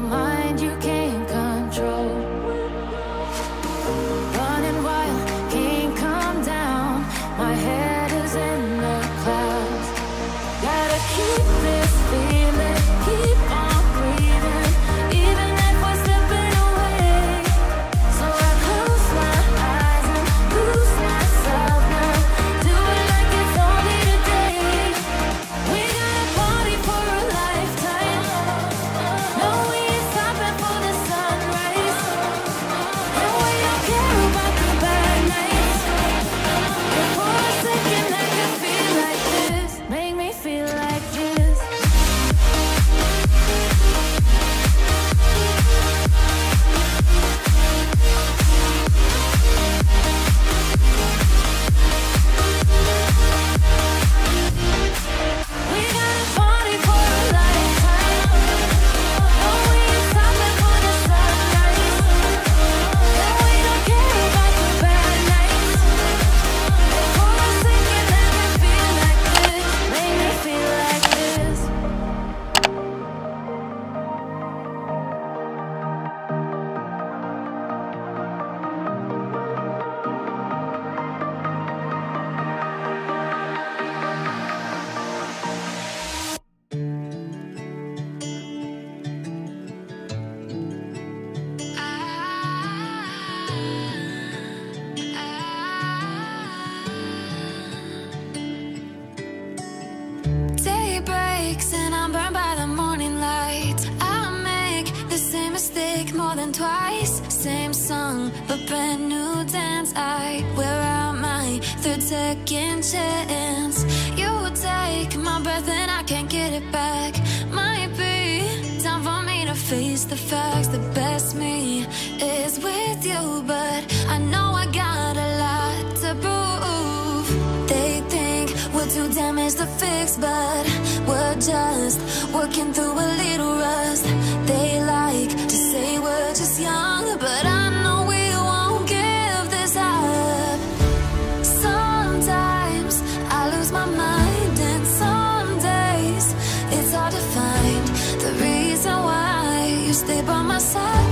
mind you can't control. Running wild, can't come down. My head is in the clouds. Gotta keep this feeling, keep on breathing, even if we're slipping away. So I close my eyes and lose myself now. Do it like it's only today. We got a party for a lifetime. No, we ain't stopping for the sunrise. And we don't care about the bad nights. And for a second I can feel like this. Make me feel like this. We got a party for a lifetime. No, we ain't stopping for the sunrise. And we don't care about the bad nights. And for a second I can feel like this. Make me feel like this. Day breaks and I'm burned by the morning light. I make the same mistake more than twice. Same song, but brand new dance. I wear out my third second chance. You take my breath and I can't get it back. Might be time for me to face the facts. The best me is with you, but I know I got a lot to prove. They think we're too damaged to fix, but we're just working through a little rust. They like to say we're just young, but I know we won't give this up. Sometimes I lose my mind, and some days it's hard to find the reason why you stay by my side.